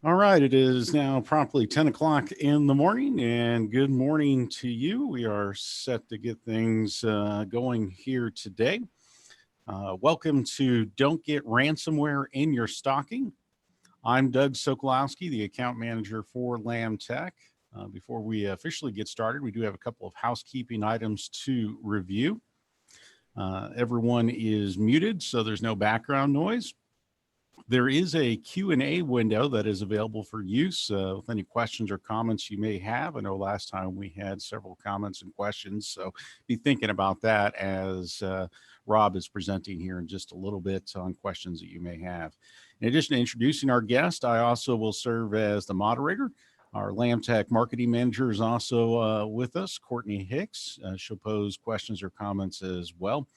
All right, it is now promptly 10 o'clock in the morning, and good morning to you. We are set to get things going here today. Welcome to Don't Get Ransomware in Your Stocking. I'm Doug Sokolowski, the account manager for Lamm Tech. Before we officially get started, we do have a couple of housekeeping items to review. Everyone is muted, so there's no background noise. There is a Q&A window that is available for use with any questions or comments you may have. I know last time we had several comments and questions, so be thinking about that as Rob is presenting here in just a little bit on questions that you may have. In addition to introducing our guest, I also will serve as the moderator. Our Lamm Tech marketing manager is also with us, Courtney Hicks. She'll pose questions or comments as well.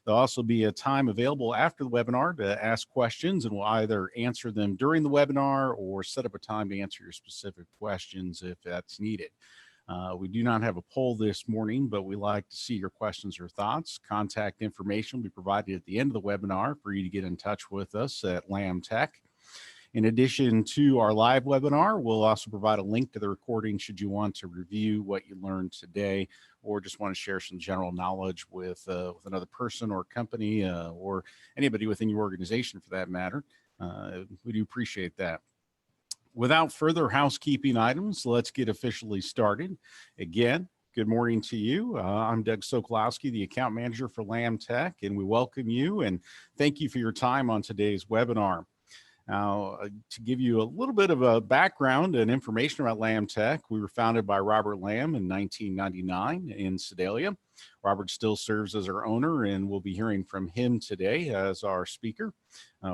There'll also be a time available after the webinar to ask questions, and we'll either answer them during the webinar or set up a time to answer your specific questions if that's needed. We do not have a poll this morning, but we like to see your questions or thoughts. Contact information will be provided at the end of the webinar for you to get in touch with us at Lamm Tech. In addition to our live webinar, we'll also provide a link to the recording should you want to review what you learned today or just want to share some general knowledge with another person or company or anybody within your organization for that matter. We do appreciate that. Without further housekeeping items, let's get officially started. Again, good morning to you. I'm Doug Sokolowski, the account manager for Lamm Tech, and we welcome you and thank you for your time on today's webinar. Now, to give you a little bit of a background and information about Lamm Tech, we were founded by Robert Lamm in 1999 in Sedalia. Robert still serves as our owner, and we'll be hearing from him today as our speaker.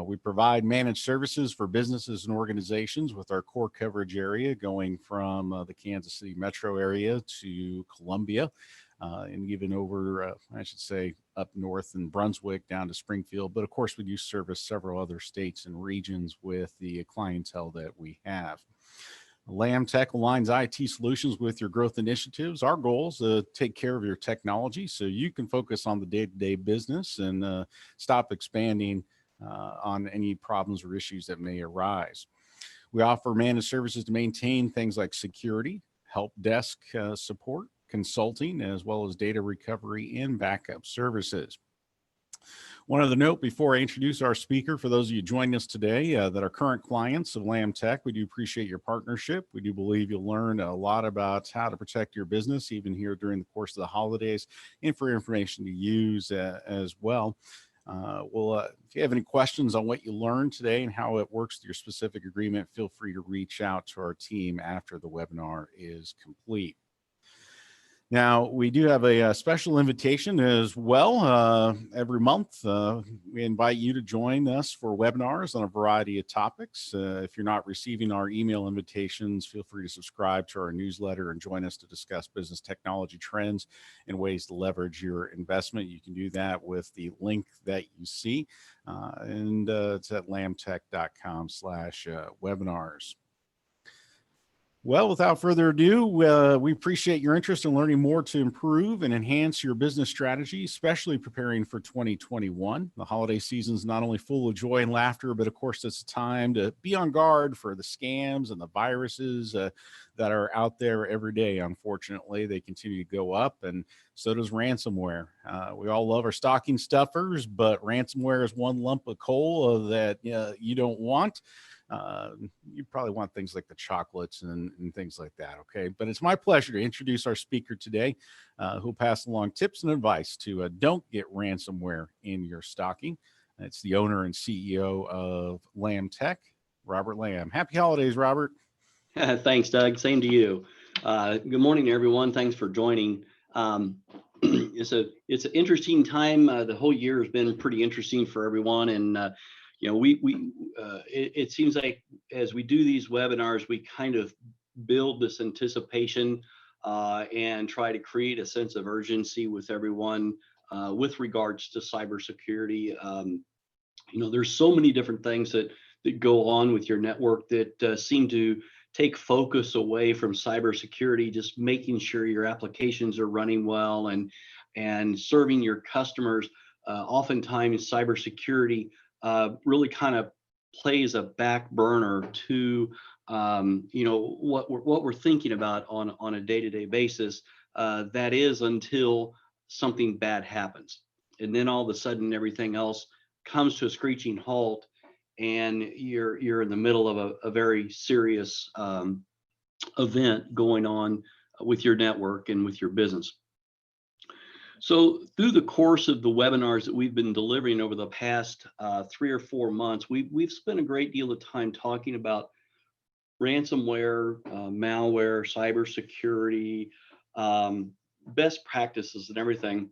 We provide managed services for businesses and organizations with our core coverage area going from the Kansas City metro area to Columbia. And even over, I should say, up north in Brunswick down to Springfield. But of course, we do service several other states and regions with the clientele that we have. Lamm Tech aligns IT solutions with your growth initiatives. Our goal is to take care of your technology so you can focus on the day-to-day business and stop expanding on any problems or issues that may arise. We offer managed services to maintain things like security, help desk support, consulting, as well as data recovery and backup services. One other note before I introduce our speaker, for those of you joining us today that are current clients of Lamm Tech, we do appreciate your partnership. We do believe you'll learn a lot about how to protect your business, even here during the course of the holidays, and for information to use as well. If you have any questions on what you learned today and how it works with your specific agreement, feel free to reach out to our team after the webinar is complete. Now, we do have a special invitation as well. Every month, we invite you to join us for webinars on a variety of topics. If you're not receiving our email invitations, feel free to subscribe to our newsletter and join us to discuss business technology trends and ways to leverage your investment. You can do that with the link that you see, and it's at lammtech.com/webinars. Well, without further ado, we appreciate your interest in learning more to improve and enhance your business strategy, especially preparing for 2021. The holiday season is not only full of joy and laughter, but of course, it's a time to be on guard for the scams and the viruses that are out there every day. Unfortunately, they continue to go up, and so does ransomware. We all love our stocking stuffers, but ransomware is one lump of coal that you don't want. You probably want things like the chocolates and things like that, okay? But it's my pleasure to introduce our speaker today, who'll pass along tips and advice to don't get ransomware in your stocking. It's the owner and CEO of Lamm Tech, Robert Lamm. Happy holidays, Robert. Thanks, Doug. Same to you. Good morning, everyone. Thanks for joining. It's an interesting time. The whole year has been pretty interesting for everyone, and it seems like as we do these webinars, we kind of build this anticipation and try to create a sense of urgency with everyone with regards to cybersecurity. There's so many different things that go on with your network that seem to take focus away from cybersecurity, just making sure your applications are running well and serving your customers. Oftentimes, cybersecurity really kind of plays a back burner to what we're thinking about on a day-to-day basis. That is until something bad happens, and then all of a sudden everything else comes to a screeching halt, and you're in the middle of a very serious event going on with your network and with your business. So through the course of the webinars that we've been delivering over the past 3 or 4 months, we've spent a great deal of time talking about ransomware, malware, cybersecurity, best practices and everything.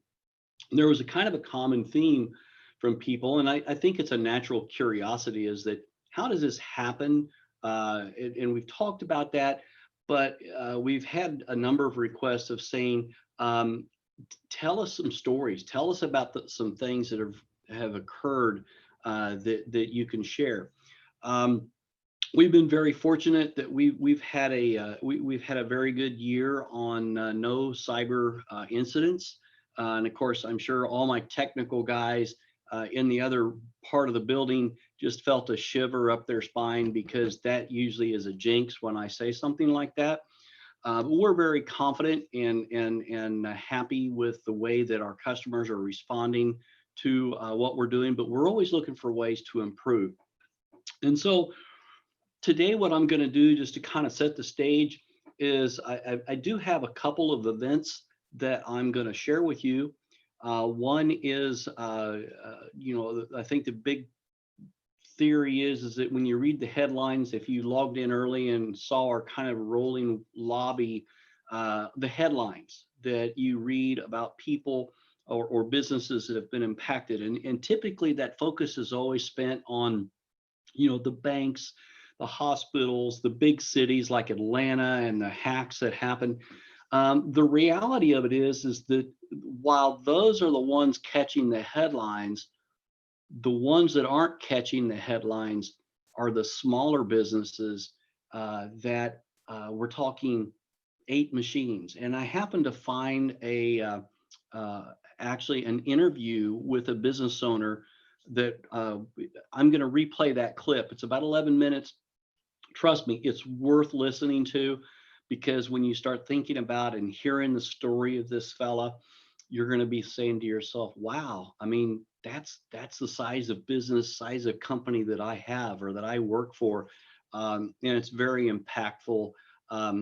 There was a kind of a common theme from people, and I think it's a natural curiosity, is that how does this happen? And we've talked about that, but we've had a number of requests of saying, tell us some stories, tell us about some things that have occurred that you can share. We've been very fortunate that we've had a very good year on no cyber incidents. And of course, I'm sure all my technical guys in the other part of the building just felt a shiver up their spine, because that usually is a jinx when I say something like that. But we're very confident and happy with the way that our customers are responding to what we're doing, but we're always looking for ways to improve. And so today, what I'm going to do, just to kind of set the stage, is I do have a couple of events that I'm going to share with you. One is, I think the big theory is that when you read the headlines, if you logged in early and saw our kind of rolling lobby, the headlines that you read about people or businesses that have been impacted, and typically that focus is always spent on, the banks, the hospitals, the big cities like Atlanta, and the hacks that happen. The reality of it is that while those are the ones catching the headlines, the ones that aren't catching the headlines are the smaller businesses that we're talking 8 machines. And I happened to find actually an interview with a business owner that I'm going to replay that clip. It's about 11 minutes. Trust me, it's worth listening to, because when you start thinking about and hearing the story of this fella, you're going to be saying to yourself, wow, I mean, that's the size of business, size of company that I have or that I work for. And it's very impactful.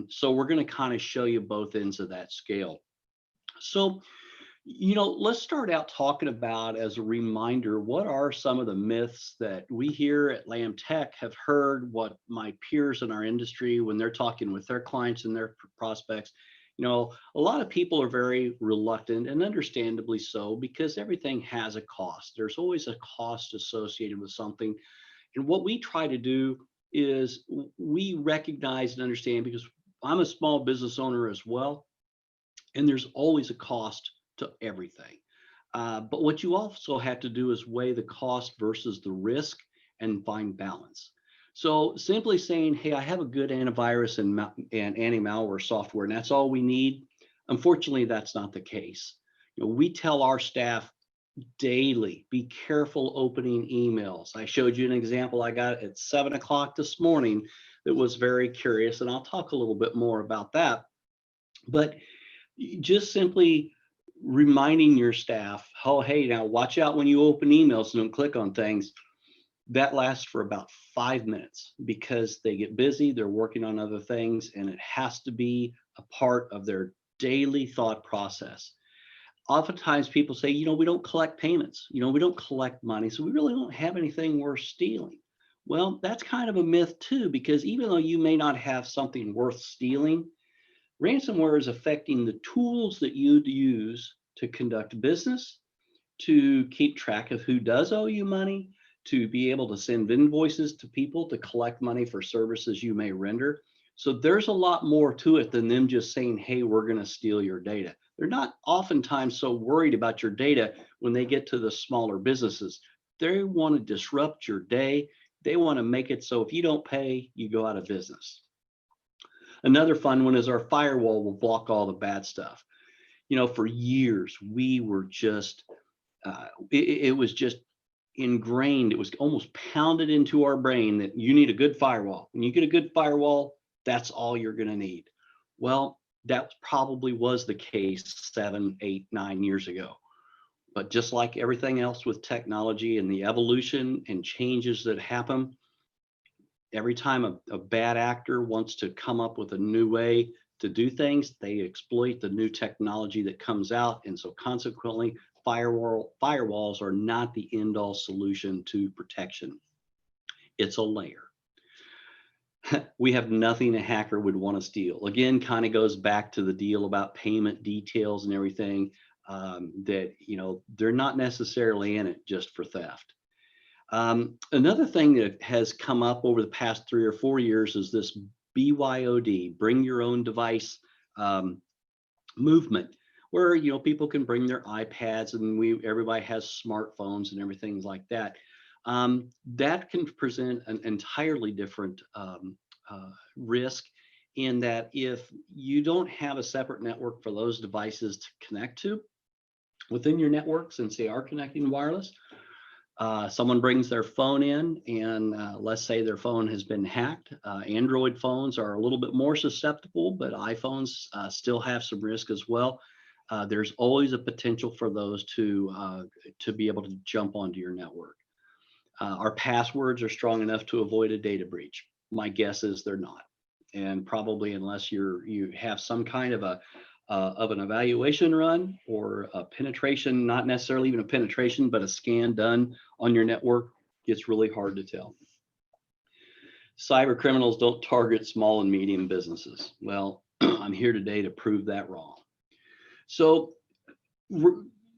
So we're going to kind of show you both ends of that scale. So, let's start out talking about, as a reminder, what are some of the myths that we here at Lamm Tech have heard, what my peers in our industry, when they're talking with their clients and their prospects. A lot of people are very reluctant, and understandably so, because everything has a cost. There's always a cost associated with something. And what we try to do is we recognize and understand, because I'm a small business owner as well, and there's always a cost to everything. But what you also have to do is weigh the cost versus the risk and find balance. So simply saying, hey, I have a good antivirus and anti-malware software, and that's all we need. Unfortunately, that's not the case. We tell our staff daily, be careful opening emails. I showed you an example I got at 7 o'clock this morning that was very curious, and I'll talk a little bit more about that. But just simply reminding your staff, oh, hey, now watch out when you open emails and don't click on things. That lasts for about 5 minutes, because they get busy, they're working on other things, and it has to be a part of their daily thought process. Oftentimes people say, we don't collect payments, we don't collect money, so we really don't have anything worth stealing. Well, that's kind of a myth too, because even though you may not have something worth stealing, ransomware is affecting the tools that you use to conduct business, to keep track of who does owe you money, to be able to send invoices to people to collect money for services you may render. So there's a lot more to it than them just saying, hey, we're going to steal your data. They're not oftentimes so worried about your data when they get to the smaller businesses. They want to disrupt your day. They want to make it so if you don't pay, you go out of business. Another fun one is our firewall will block all the bad stuff. For years, we were just, it was just ingrained, it was almost pounded into our brain that you need a good firewall. When you get a good firewall, that's all you're going to need. Well, that probably was the case 7, 8, 9 years ago. But just like everything else with technology and the evolution and changes that happen, every time a bad actor wants to come up with a new way to do things, they exploit the new technology that comes out. And so consequently, firewalls are not the end-all solution to protection. It's a layer. We have nothing a hacker would want to steal. Again, kind of goes back to the deal about payment details and everything, that, you know, they're not necessarily in it just for theft. Another thing that has come up over the past 3 or 4 years is this BYOD, bring your own device, movement, where, you know, people can bring their iPads, and everybody has smartphones and everything like that. That can present an entirely different risk, in that if you don't have a separate network for those devices to connect to within your network, since they are connecting wireless, someone brings their phone in, and let's say their phone has been hacked. Android phones are a little bit more susceptible, but iPhones still have some risk as well. There's always a potential for those to be able to jump onto your network. Our passwords are strong enough to avoid a data breach. My guess is they're not, and probably unless you have some kind of an evaluation run or a penetration, not necessarily even a penetration, but a scan done on your network, it's really hard to tell. Cyber criminals don't target small and medium businesses. Well, I'm here today to prove that wrong. So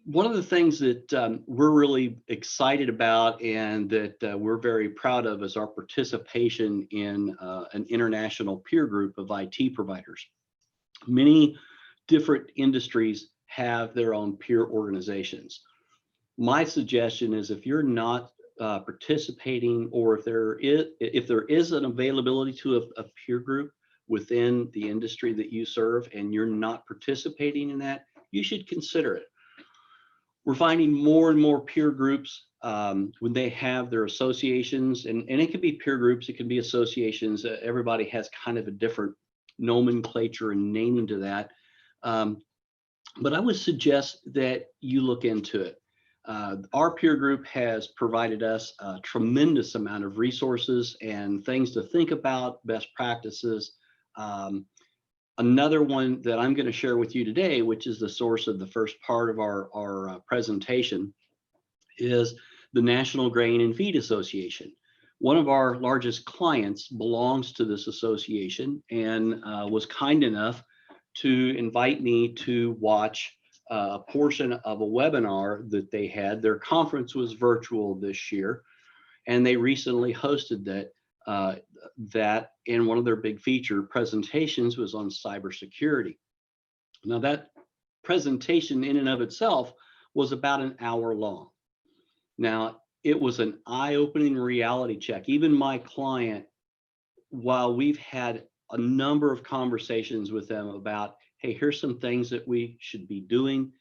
one of the things that we're really excited about, and that we're very proud of, is our participation in an international peer group of IT providers. Many different industries have their own peer organizations. My suggestion is, if you're not participating, or if there is an availability to a peer group within the industry that you serve, and you're not participating in that, you should consider it. We're finding more and more peer groups when they have their associations, and it can be peer groups, it can be associations. Everybody has kind of a different nomenclature and naming to that. But I would suggest that you look into it. Our peer group has provided us a tremendous amount of resources and things to think about, best practices. Another one that I'm going to share with you today, which is the source of the first part of our presentation, is the National Grain and Feed Association. One of our largest clients belongs to this association, and was kind enough to invite me to watch a portion of a webinar that they had. Their conference was virtual this year, and they recently hosted that. And one of their big feature presentations was on cybersecurity. Now, that presentation in and of itself was about an hour long. Now, it was an eye-opening reality check. Even my client, while we've had a number of conversations with them about, hey, here's some things that we should be doing,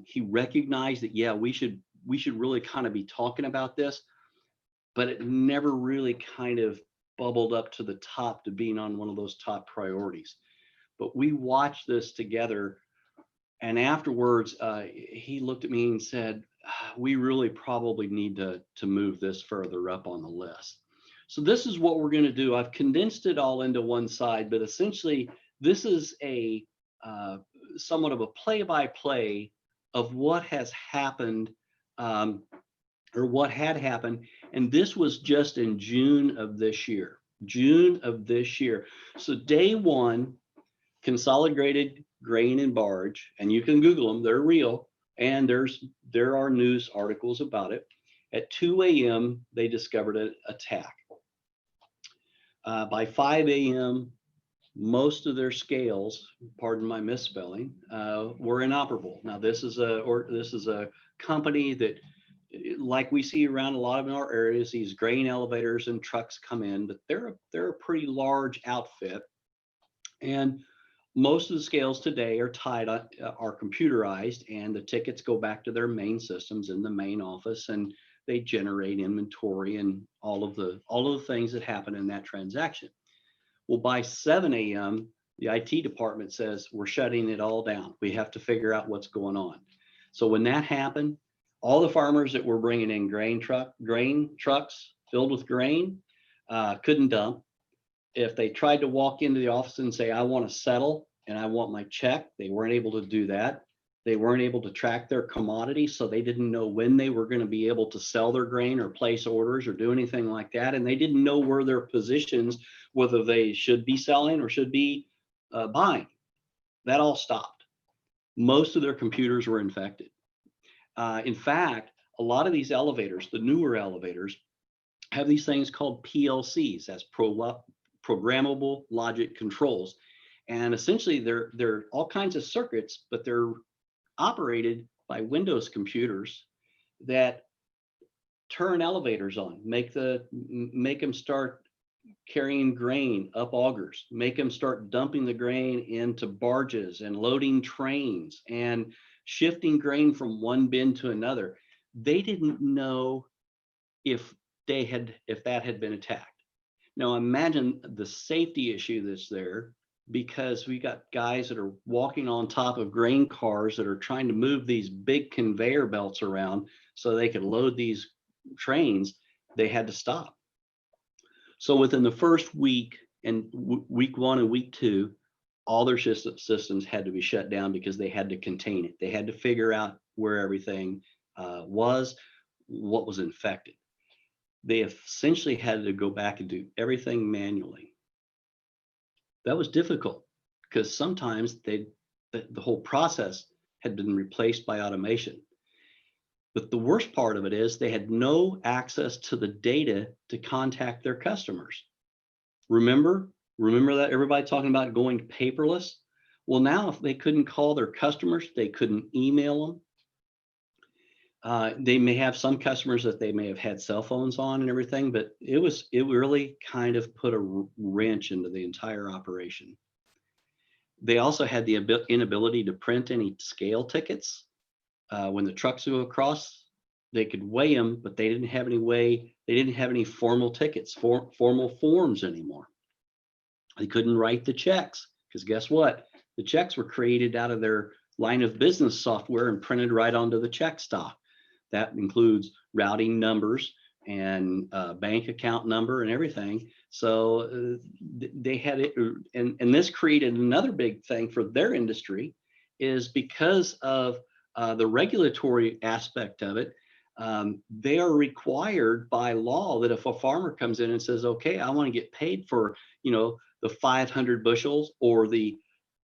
he recognized that, yeah, we should really kind of be talking about this, but it never really kind of bubbled up to the top to being on one of those top priorities. But we watched this together, and afterwards, he looked at me and said, we really probably need to move this further up on the list. So this is what we're going to do. I've condensed it all into one side, but essentially this is a somewhat of a play-by-play of what has happened, or what had happened. And this was just in June of this year. So day one, Consolidated Grain and Barge, and you can Google them, they're real. And there are news articles about it. At 2 a.m., they discovered an attack. By 5 a.m., most of their scales, pardon my misspelling, were inoperable. Now, this is a company that, like we see around a lot of our areas, these grain elevators and trucks come in, but they're a pretty large outfit. And most of the scales today are computerized, and the tickets go back to their main systems in the main office. And they generate inventory and all of the things that happen in that transaction. Well, by 7 a.m., the IT department says, we're shutting it all down. We have to figure out what's going on. So when that happened, all the farmers that were bringing in grain trucks filled with grain couldn't dump. If they tried to walk into the office and say, I want to settle and I want my check, they weren't able to do that. They weren't able to track their commodity, so they didn't know when they were going to be able to sell their grain or place orders or do anything like that. And they didn't know where their positions, whether they should be selling or should be buying. That all stopped. Most of their computers were infected. In fact, a lot of these elevators, the newer elevators, have these things called PLCs, that's programmable logic controls. And essentially they're all kinds of circuits, but they're operated by Windows computers that turn elevators on, make them start carrying grain up augers, make them start dumping the grain into barges and loading trains and shifting grain from one bin to another. They didn't know if that had been attacked. Now imagine the safety issue that's there, because we got guys that are walking on top of grain cars that are trying to move these big conveyor belts around so they could load these trains. They had to stop. So within the first week and week 1 and week 2, all their systems had to be shut down because they had to contain it. They had to figure out where everything was, what was infected. They essentially had to go back and do everything manually. That was difficult because sometimes the whole process had been replaced by automation. But the worst part of it is they had no access to the data to contact their customers. Remember that everybody talking about going paperless? Well, now if they couldn't call their customers, they couldn't email them. They may have some customers that they may have had cell phones on and everything, but it really kind of put a wrench into the entire operation. They also had the inability to print any scale tickets. When the trucks go across, they could weigh them, but they didn't have any formal tickets, formal forms anymore. They couldn't write the checks because guess what? The checks were created out of their line of business software and printed right onto the check stock. That includes routing numbers and bank account number and everything. So they had it, and this created another big thing for their industry, is because of the regulatory aspect of it. They are required by law that if a farmer comes in and says, okay, I want to get paid for, the 500 bushels or the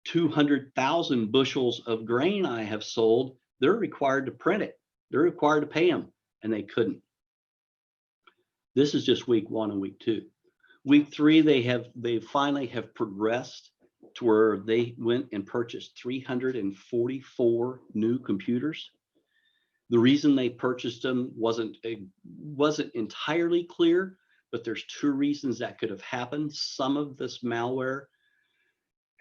200,000 bushels of grain I have sold, they're required to print it. They're required to pay them, and they couldn't. This is just week 1 and week 2. Week 3, they finally have progressed to where they went and purchased 344 new computers. The reason they purchased them wasn't entirely clear, but there's 2 reasons that could have happened. Some of this malware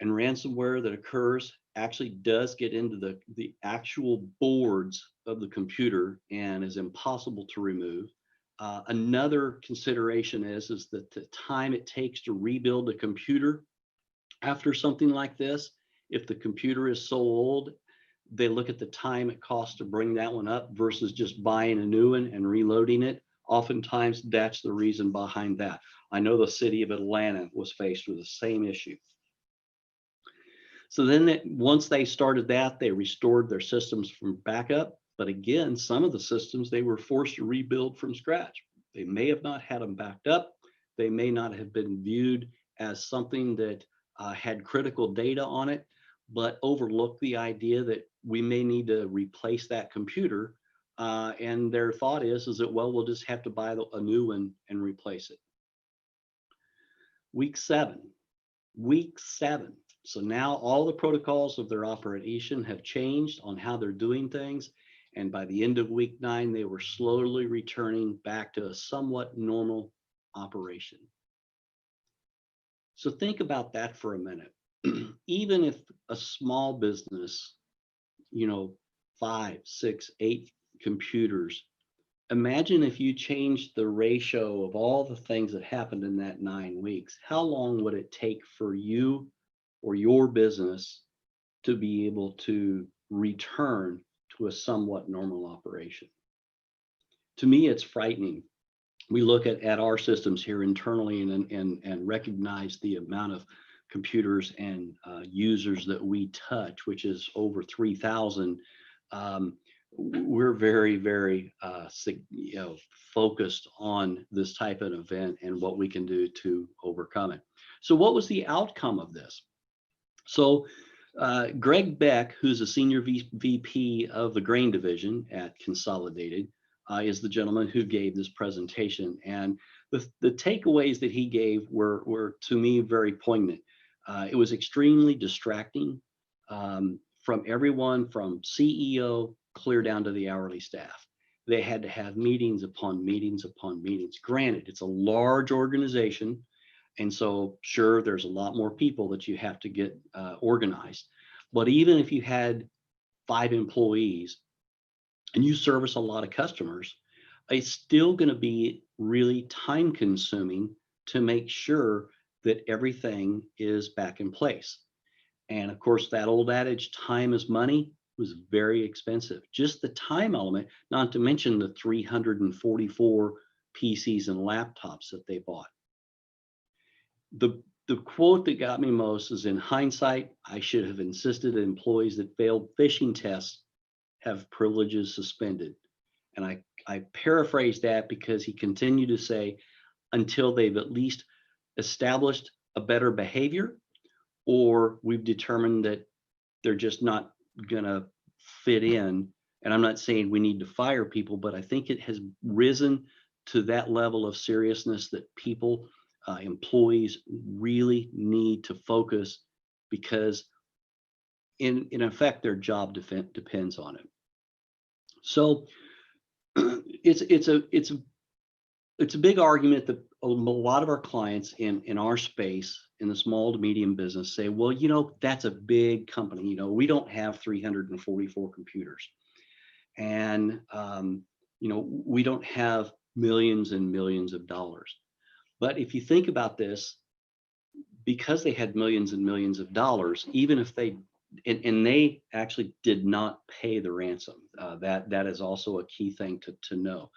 and ransomware that occurs actually does get into the actual boards of the computer and is impossible to remove. Another consideration is that the time it takes to rebuild a computer after something like this, if the computer is so old, they look at the time it costs to bring that one up versus just buying a new one and reloading it. Oftentimes, that's the reason behind that. I know the city of Atlanta was faced with the same issue. So then once they started that, they restored their systems from backup. But again, some of the systems they were forced to rebuild from scratch. They may have not had them backed up. They may not have been viewed as something that had critical data on it, but overlooked the idea that we may need to replace that computer. And their thought is that, well, we'll just have to buy a new one and replace it. Week 7. So now all the protocols of their operation have changed on how they're doing things. And by the end of week 9, they were slowly returning back to a somewhat normal operation. So think about that for a minute. Even if a small business, 5, 6, 8 computers imagine if you changed the ratio of all the things that happened in that 9 weeks. How long would it take for you or your business to be able to return to a somewhat normal operation? To me, it's frightening. We look at our systems here internally and recognize the amount of computers and users that we touch, which is over 3,000. We're very, very focused on this type of event and what we can do to overcome it. So what was the outcome of this? So Greg Beck, who's a senior VP of the grain division at Consolidated, is the gentleman who gave this presentation. And the takeaways that he gave were to me very poignant. It was extremely distracting from everyone from CEO clear down to the hourly staff. They had to have meetings upon meetings upon meetings. Granted, it's a large organization. And so, sure, there's a lot more people that you have to get organized. But even if you had 5 employees and you service a lot of customers, it's still going to be really time consuming to make sure that everything is back in place. And of course, that old adage, time is money, was very expensive. Just the time element, not to mention the 344 PCs and laptops that they bought. The quote that got me most is, in hindsight, I should have insisted that employees that failed phishing tests have privileges suspended. And I paraphrased that because he continued to say, until they've at least established a better behavior, or we've determined that they're just not gonna fit in. And I'm not saying we need to fire people, but I think it has risen to that level of seriousness that people, employees really need to focus, because in effect, their job depends on it. So it's a big argument that a lot of our clients in our space, in the small to medium business, say, well, that's a big company. We don't have 344 computers, and we don't have millions and millions of dollars. But if you think about this, because they had millions and millions of dollars, even if they they actually did not pay the ransom, that is also a key thing to know.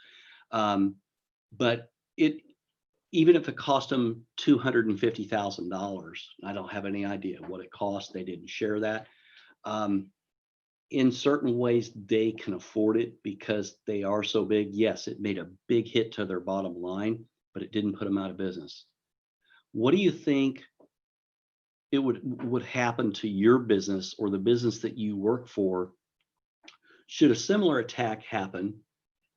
But even if it cost them $250,000, I don't have any idea what it cost. They didn't share that. In certain ways, they can afford it because they are so big. Yes, it made a big hit to their bottom line, but it didn't put them out of business. What do you think it would happen to your business or the business that you work for should a similar attack happen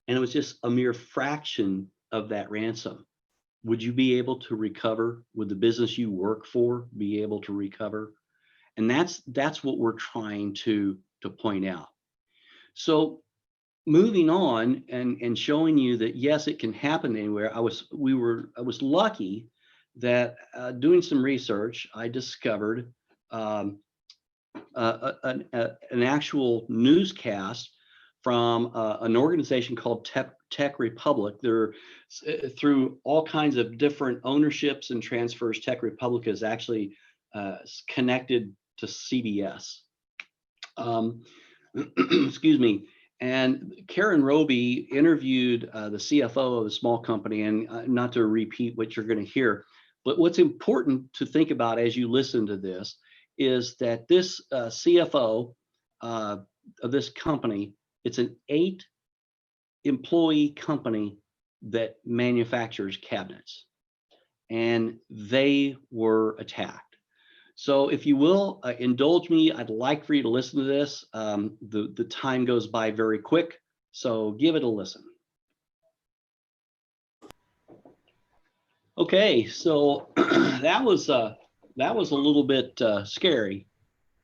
and it was just a mere fraction of that ransom? Would you be able to recover? Would the business you work for be able to recover? And that's what we're trying to point out. So moving on and showing you that yes, it can happen anywhere. I was lucky that doing some research, I discovered an actual newscast from an organization called Tech Republic. They're through all kinds of different ownerships and transfers. Tech Republic is actually connected to CBS. Excuse me. And Karen Roby interviewed the CFO of a small company, and not to repeat what you're going to hear, but what's important to think about as you listen to this is that this CFO of this company, it's an 8-employee company that manufactures cabinets, and they were attacked. So if you will, indulge me, I'd like for you to listen to this. The time goes by very quick, so give it a listen. Okay, so that was a little bit scary,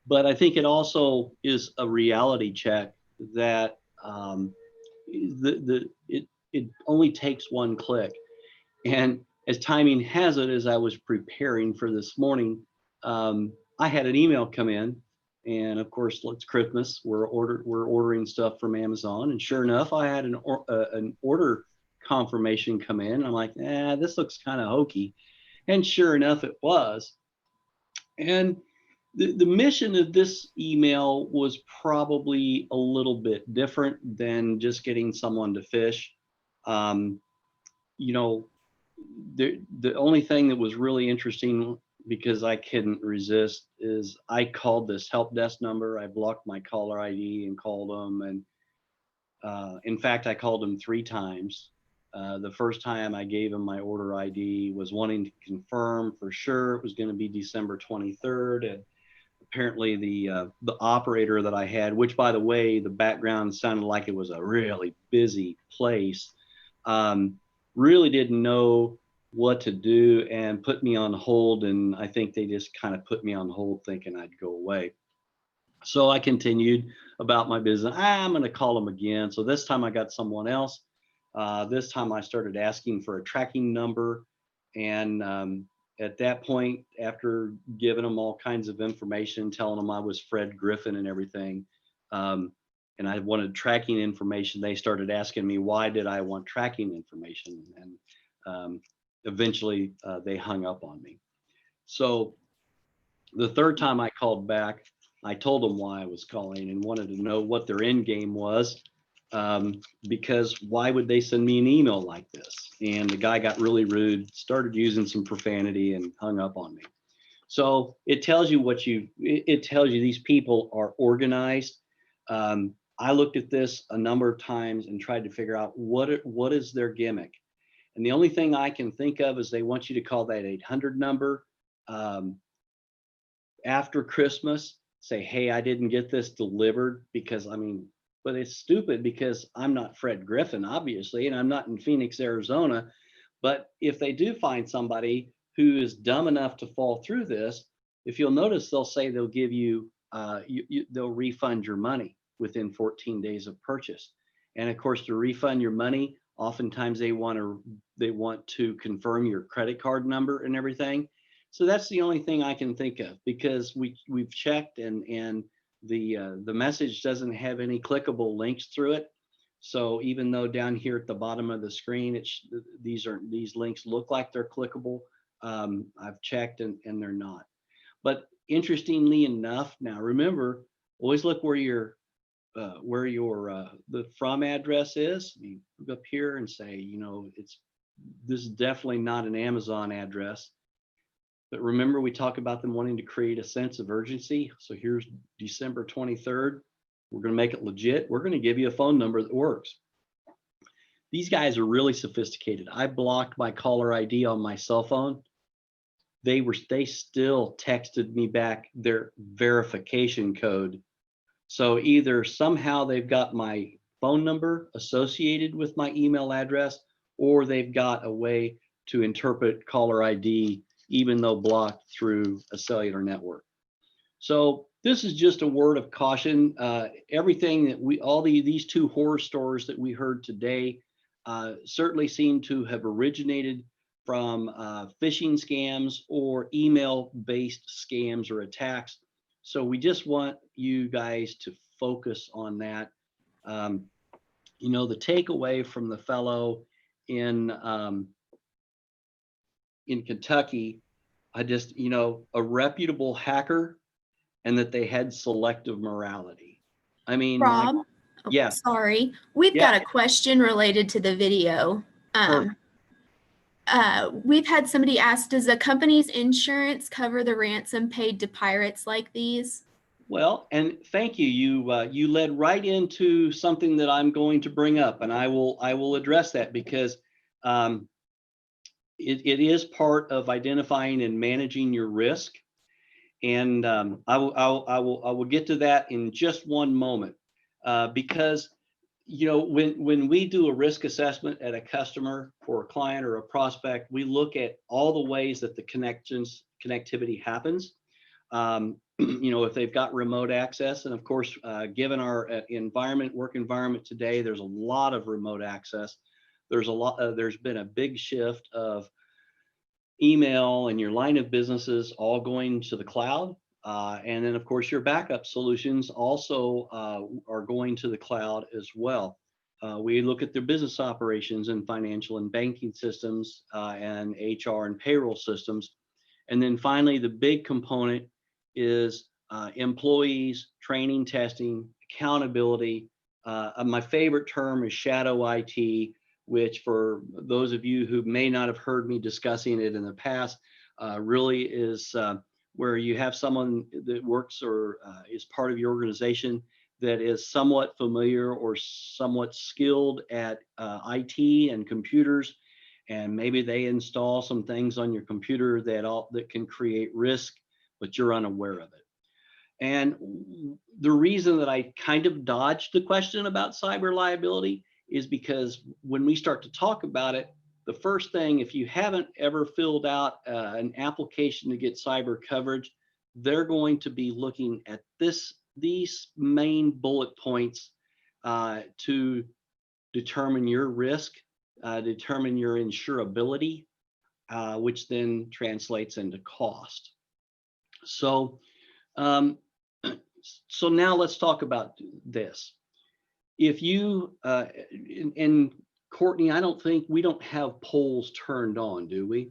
but I think it also is a reality check that it only takes one click. And as timing has it, as I was preparing for this morning, I had an email come in And of course, it's Christmas. We're ordering stuff from Amazon, and sure enough, I had an order confirmation come in. I'm like, this looks kind of hokey, and sure enough, it was. And the mission of this email was probably a little bit different than just getting someone to fish. You know, the only thing that was really interesting, because I couldn't resist, is I called this help desk number. I blocked my caller ID and called them. And in fact, I called them 3 times. The first time I gave them my order ID, was wanting to confirm for sure it was going to be December 23rd. And apparently the operator that I had, which by the way, the background sounded like it was a really busy place, really didn't know what to do and put me on hold. And I think they just kind of put me on hold thinking I'd go away. So I continued about my business. I'm going to call them again. So this time I got someone else. This time I started asking for a tracking number. And at that point, after giving them all kinds of information, telling them I was Fred Griffin and everything, and I wanted tracking information, they started asking me, why did I want tracking information? And eventually they hung up on me. So the third time I called back, I told them why I was calling and wanted to know what their end game was, because why would they send me an email like this? And the guy got really rude, started using some profanity, and hung up on me. So it tells you it tells you these people are organized. I looked at this a number of times and tried to figure out what is their gimmick. And the only thing I can think of is they want you to call that 800 number after Christmas, say, hey, I didn't get this delivered, because but it's stupid, because I'm not Fred Griffin, obviously, and I'm not in Phoenix, Arizona. But if they do find somebody who is dumb enough to fall through this, if you'll notice, they'll say they'll give you, they'll refund your money within 14 days of purchase. And of course, to refund your money, oftentimes they want to confirm your credit card number and everything. So that's the only thing I can think of, because we've checked, and the message doesn't have any clickable links through it. So even though down here at the bottom of the screen, these links look like they're clickable, I've checked and they're not. But interestingly enough, now remember, always look where your the from address is. You look up here and say, this is definitely not an Amazon address. But remember, we talk about them wanting to create a sense of urgency. So here's December 23rd. We're going to make it legit. We're going to give you a phone number that works. These guys are really sophisticated. I blocked my caller ID on my cell phone. They still texted me back their verification code. So either somehow they've got my phone number associated with my email address, or they've got a way to interpret caller ID even though blocked through a cellular network. So this is just a word of caution. Everything that these 2 horror stories that we heard today certainly seem to have originated from phishing scams or email-based scams or attacks. So we just want you guys to focus on that. The takeaway from the fellow in Kentucky, a reputable hacker, and that they had selective morality. Rob, yeah. Sorry, we've got a question related to the video. We've had somebody ask, does the company's insurance cover the ransom paid to pirates like these? Well, and thank you. You led right into something that I'm going to bring up, and I will address that, because it is part of identifying and managing your risk. And I will get to that in just one moment, because when we do a risk assessment at a customer or a client or a prospect, we look at all the ways that the connectivity happens. If they've got remote access, and of course, given our work environment today, there's a lot of remote access. There's been a big shift of email and your line of businesses all going to the cloud. And then, of course, your backup solutions also are going to the cloud as well. We look at their business operations and financial and banking systems and HR and payroll systems. And then finally, the big component is employees, training, testing, accountability. My favorite term is shadow IT, which for those of you who may not have heard me discussing it in the past, really is where you have someone that works or is part of your organization that is somewhat familiar or somewhat skilled at IT and computers, and maybe they install some things on your computer that can create risk, but you're unaware of it. And the reason that I kind of dodged the question about cyber liability is because when we start to talk about it, the first thing, if you haven't ever filled out an application to get cyber coverage, they're going to be looking at these main bullet points to determine your risk, determine your insurability, which then translates into cost. So now let's talk about this. If you, and Courtney, I don't think we don't have polls turned on, do we?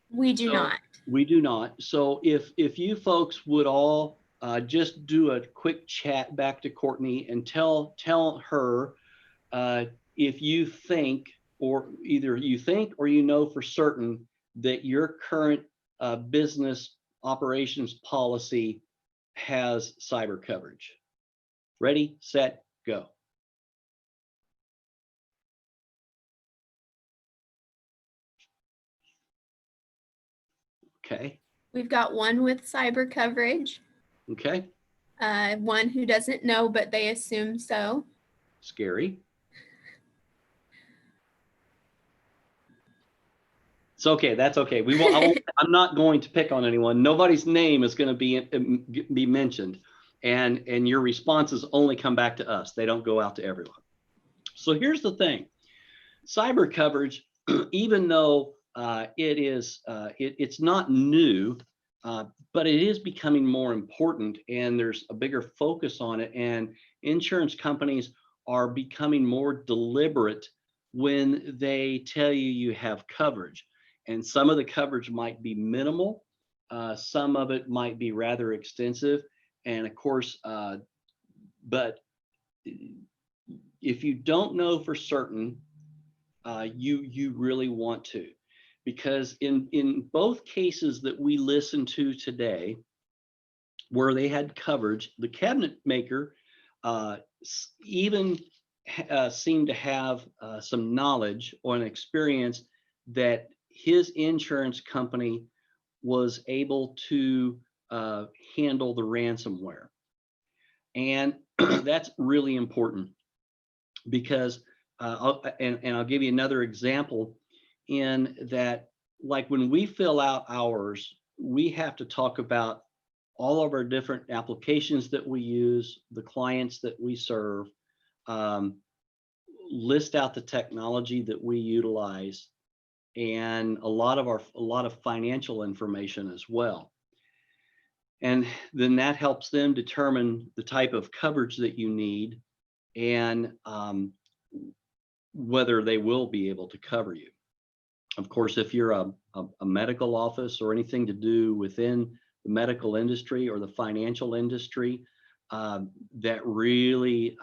We do not. We do not. So if you folks would all just do a quick chat back to Courtney and tell her if you think, or either you think or you know for certain that your current business operations policy has cyber coverage. Ready, set, go. Okay. We've got one with cyber coverage. Okay. One who doesn't know, but they assume so. Scary. It's okay. That's okay. We won't. I'm not going to pick on anyone. Nobody's name is going to be mentioned, and your responses only come back to us. They don't go out to everyone. So here's the thing: cyber coverage, even though it's not new, but it is becoming more important, and there's a bigger focus on it, and insurance companies are becoming more deliberate when they tell you have coverage. And some of the coverage might be minimal, some of it might be rather extensive, and of course, but if you don't know for certain, you really want to, because in both cases that we listened to today, where they had coverage, the cabinet maker even seemed to have some knowledge or an experience that his insurance company was able to handle the ransomware. And that's really important because, I'll give you another example in that, like when we fill out ours, we have to talk about all of our different applications that we use, the clients that we serve, list out the technology that we utilize, and a lot of financial information as well. And then that helps them determine the type of coverage that you need and whether they will be able to cover you. Of course, if you're a medical office or anything to do within the medical industry or the financial industry, that really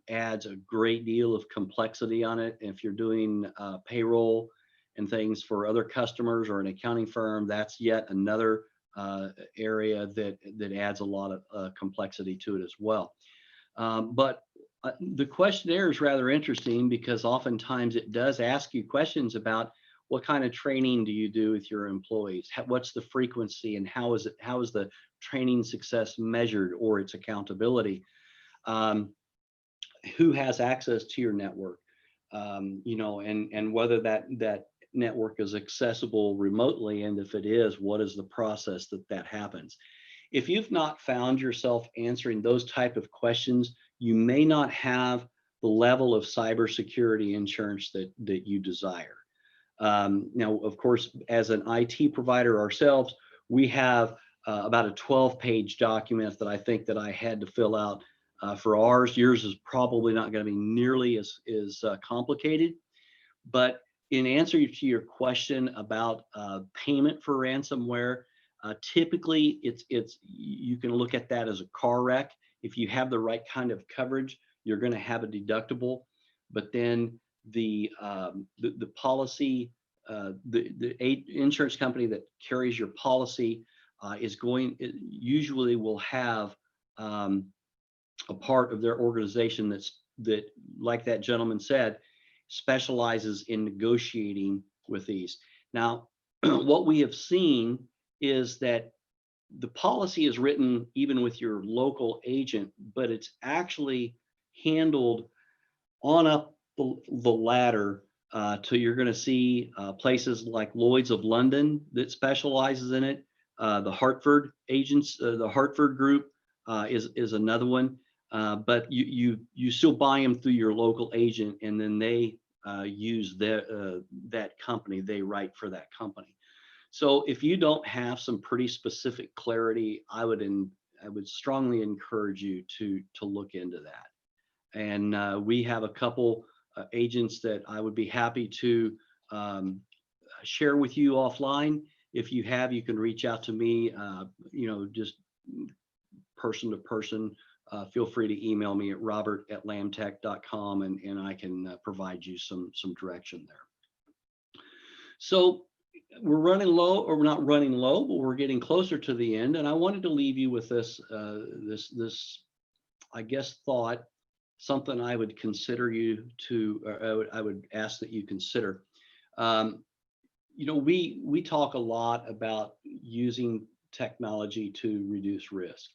adds a great deal of complexity on it. If you're doing payroll and things for other customers or an accounting firm, that's yet another area that adds a lot of complexity to it as well. But the questionnaire is rather interesting because oftentimes it does ask you questions about what kind of training do you do with your employees? What's the frequency, and how is the training success measured, or its accountability? Who has access to your network? And whether that network is accessible remotely, and if it is, what is the process that happens? If you've not found yourself answering those type of questions, you may not have the level of cybersecurity insurance that you desire. Now, of course, as an IT provider ourselves, we have about a 12-page document that I think that I had to fill out for ours. Yours is probably not going to be nearly as complicated. But in answer to your question about payment for ransomware, typically it's you can look at that as a car wreck. If you have the right kind of coverage, you're going to have a deductible. But then the policy, the insurance company that carries your policy usually will have a part of their organization that, like that gentleman said, specializes in negotiating with these. Now, what we have seen is that the policy is written even with your local agent, but it's actually handled on up the ladder to you're going to see places like Lloyd's of London that specializes in it. The Hartford agents, the Hartford group is another one. But you still buy them through your local agent, and then they use that company. They write for that company. So if you don't have some pretty specific clarity, I would strongly encourage you to look into that. And we have a couple agents that I would be happy to share with you offline. If you have, you can reach out to me, just person to person. Feel free to email me at robert@lamtech.com, and I can provide you some direction there. So we're running low, or we're not running low, but we're getting closer to the end. And I wanted to leave you with this, I guess, thought, something I would consider you to, I would ask that you consider. We talk a lot about using technology to reduce risk.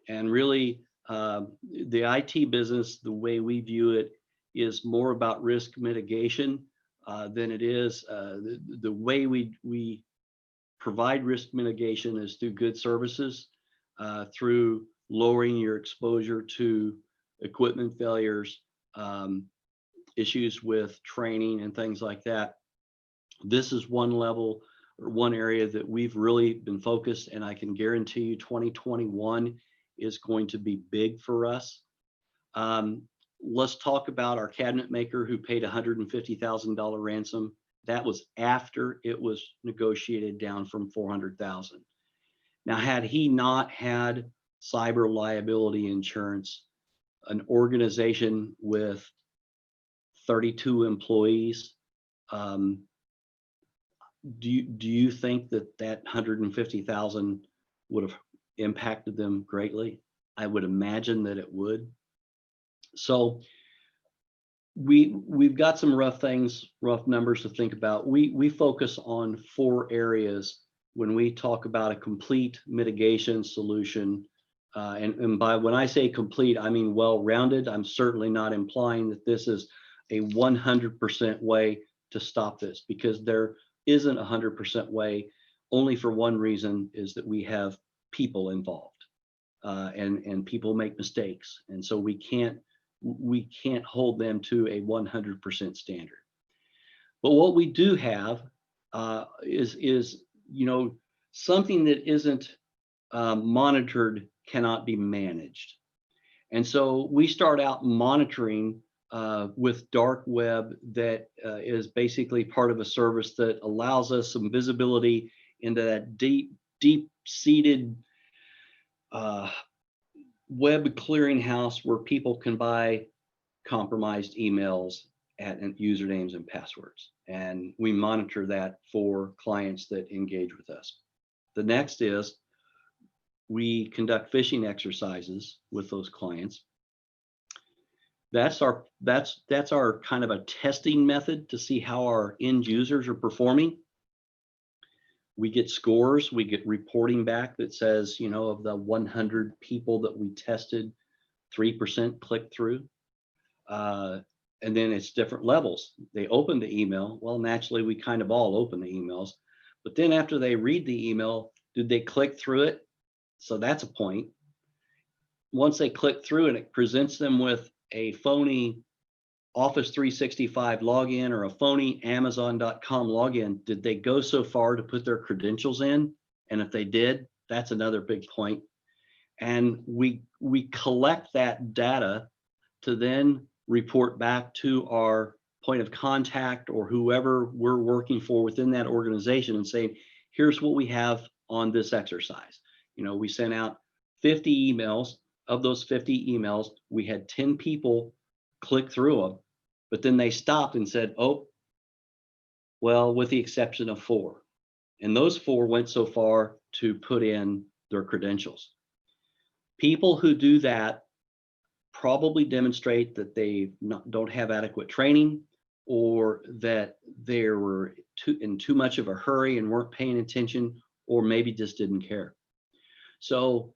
And really, the IT business, the way we view it, is more about risk mitigation than it is. The way we provide risk mitigation is through good services, through lowering your exposure to equipment failures, issues with training and things like that. This is one level or one area that we've really been focused, and I can guarantee you 2021 is going to be big for us. Let's talk about our cabinet maker who paid $150,000 ransom. That was after it was negotiated down from $400,000. Now, had he not had cyber liability insurance, an organization with 32 employees, do you think that $150,000 would have impacted them greatly? I would imagine that it would. So we've got some rough numbers to think about. We focus on 4 areas when we talk about a complete mitigation solution. And by when I say complete, I mean well-rounded. I'm certainly not implying that this is a 100% way to stop this, because there isn't a 100% way, only for one reason, is that we have people involved, and people make mistakes, and so we can't hold them to a 100% standard. But what we do have is something that isn't monitored cannot be managed, and so we start out monitoring with dark web that is basically part of a service that allows us some visibility into that deep-seated web clearinghouse where people can buy compromised emails and usernames and passwords. And we monitor that for clients that engage with us. The next is we conduct phishing exercises with those clients. That's our kind of a testing method to see how our end users are performing. We get scores, we get reporting back that says, of the 100 people that we tested, 3% clicked through. And then it's different levels. They open the email. Well, naturally, we kind of all open the emails. But then after they read the email, did they click through it? So that's a point. Once they click through and it presents them with a phony Office 365 login or a phony Amazon.com login, did they go so far to put their credentials in? And if they did, That's another big point. And we collect that data to then report back to our point of contact or whoever we're working for within that organization and say, here's what we have on this exercise. We sent out 50 emails. Of those 50 emails, we had 10 people click through them, but then they stopped and said, oh, well, with the exception of 4. And those 4 went so far to put in their credentials. People who do that probably demonstrate that they don't have adequate training, or that they were in too much of a hurry and weren't paying attention, or maybe just didn't care. So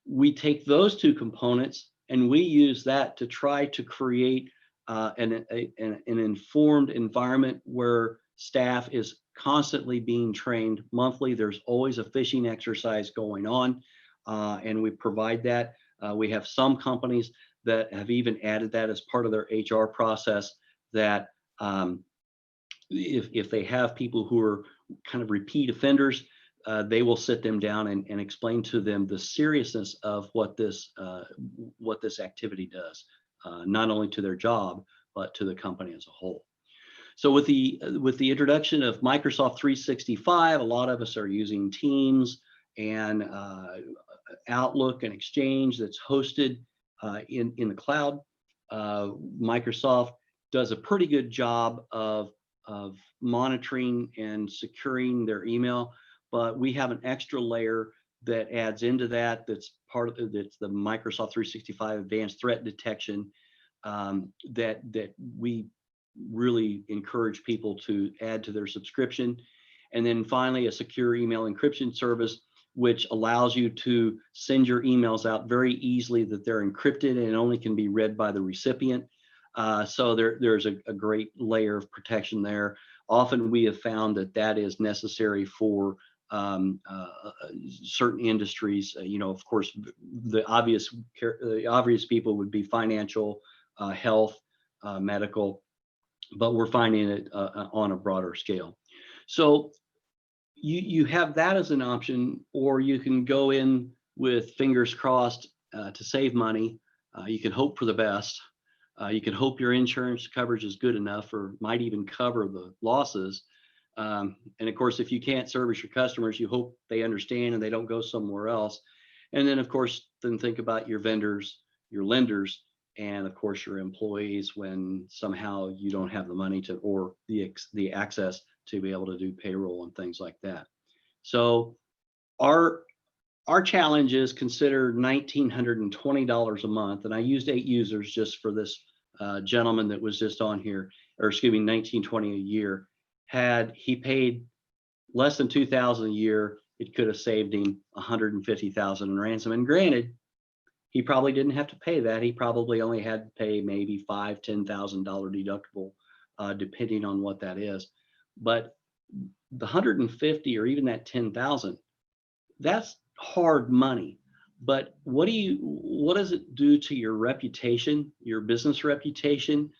we take those 2 components and we use that to try to create an informed environment where staff is constantly being trained monthly. There's always a phishing exercise going on, and we provide that. We have some companies that have even added that as part of their HR process, that if they have people who are kind of repeat offenders, they will sit them down and explain to them the seriousness of what this activity does, not only to their job, but to the company as a whole. So with the introduction of Microsoft 365, a lot of us are using Teams and Outlook and Exchange that's hosted in the cloud. Microsoft does a pretty good job of monitoring and securing their email, but we have an extra layer that adds into that. That's the Microsoft 365 Advanced Threat Detection that we really encourage people to add to their subscription. And then finally, a secure email encryption service, which allows you to send your emails out very easily, that they're encrypted and only can be read by the recipient. So there's a great layer of protection there. Often we have found that is necessary for certain industries. Of course, the obvious people would be financial, health, medical, but we're finding it on a broader scale. So you have that as an option, or you can go in with fingers crossed to save money. You can hope for the best. You can hope your insurance coverage is good enough, or might even cover the losses. And of course, if you can't service your customers, you hope they understand and they don't go somewhere else. And then, of course, then think about your vendors, your lenders, and of course your employees when somehow you don't have the money to, or the access to be able to do payroll and things like that. So our challenge is, consider $1,920 a month, and I used 8 users just for this gentleman that was just on here, or excuse me, $1,920 a year. Had he paid less than $2,000 a year, it could have saved him $150,000 in ransom. And granted, he probably didn't have to pay that. He probably only had to pay maybe $5,000–$10,000 deductible, depending on what that is. But the 150 or even that 10,000, that's hard money. But what does it do to your reputation, your business reputation?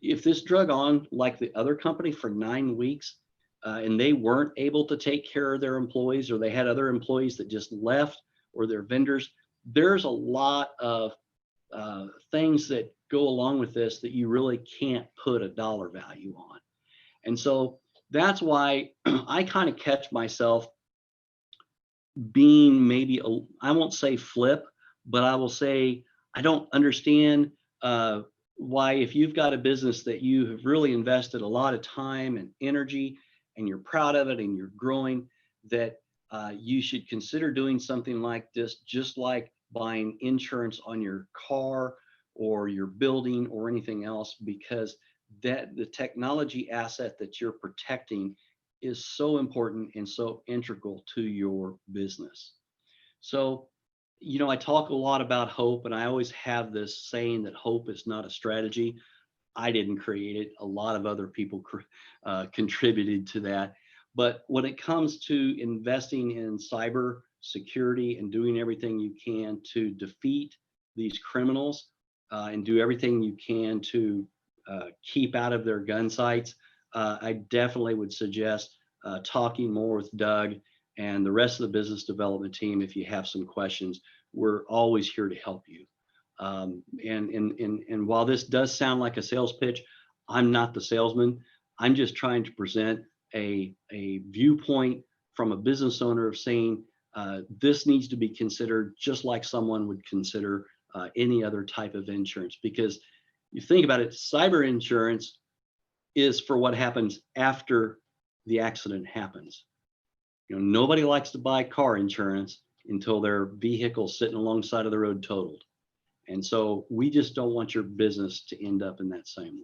If this drug on like the other company for 9 weeks, and they weren't able to take care of their employees, or they had other employees that just left, or their vendors, there's a lot of things that go along with this that you really can't put a dollar value on. And so that's why I kind of catch myself being maybe, I won't say flip, but I will say I don't understand why, if you've got a business that you have really invested a lot of time and energy and you're proud of it and you're growing, that you should consider doing something like this, just like buying insurance on your car or your building or anything else, because that the technology asset that you're protecting is so important and so integral to your business. So, I talk a lot about hope, and I always have this saying that hope is not a strategy. I didn't create it. A lot of other people contributed to that. But when it comes to investing in cyber security and doing everything you can to defeat these criminals and do everything you can to keep out of their gun sights, I definitely would suggest talking more with Doug and the rest of the business development team, if you have some questions, we're always here to help you. And while this does sound like a sales pitch, I'm not the salesman. I'm just trying to present a viewpoint from a business owner of saying this needs to be considered just like someone would consider any other type of insurance. Because you think about it, cyber insurance is for what happens after the accident happens. You know, nobody likes to buy car insurance until their vehicle's sitting alongside of the road totaled. And so we just don't want your business to end up in that same way.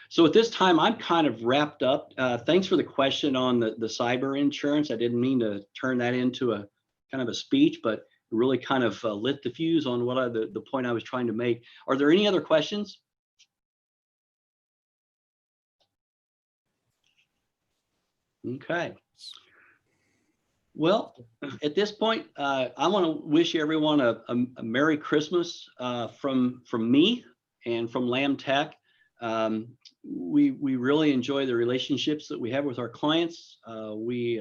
So at this time, I'm kind of wrapped up. Thanks for the question on the cyber insurance. I didn't mean to turn that into a kind of a speech, but really kind of lit the fuse on what the point I was trying to make. Are there any other questions? Okay. Well, at this point, I want to wish everyone a Merry Christmas from me and from Lamm Tech. We really enjoy the relationships that we have with our clients. We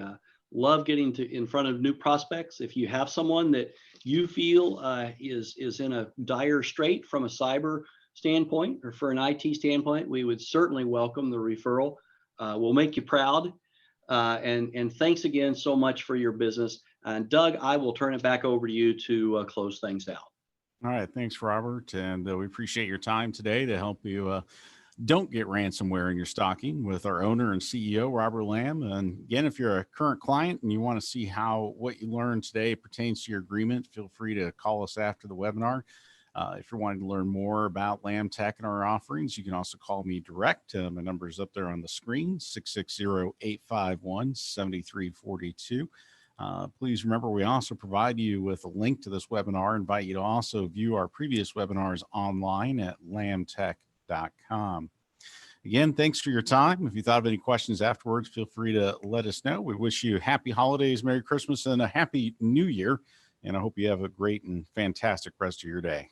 love getting in front of new prospects. If you have someone that you feel is in a dire strait from a cyber standpoint or for an IT standpoint, we would certainly welcome the referral. We'll make you proud. And thanks again so much for your business. And Doug, I will turn it back over to you to close things out. All right. Thanks, Robert. And we appreciate your time today to help you don't get ransomware in your stocking with our owner and CEO, Robert Lamm. And again, if you're a current client and you want to see how what you learned today pertains to your agreement, feel free to call us after the webinar. If you're wanting to learn more about Lamm Tech and our offerings, you can also call me direct. My number is up there on the screen, 660-851-7342. Please remember, we also provide you with a link to this webinar. Invite you to also view our previous webinars online at lammtech.com. Again, thanks for your time. If you thought of any questions afterwards, feel free to let us know. We wish you happy holidays, Merry Christmas, and a happy New Year. And I hope you have a great and fantastic rest of your day.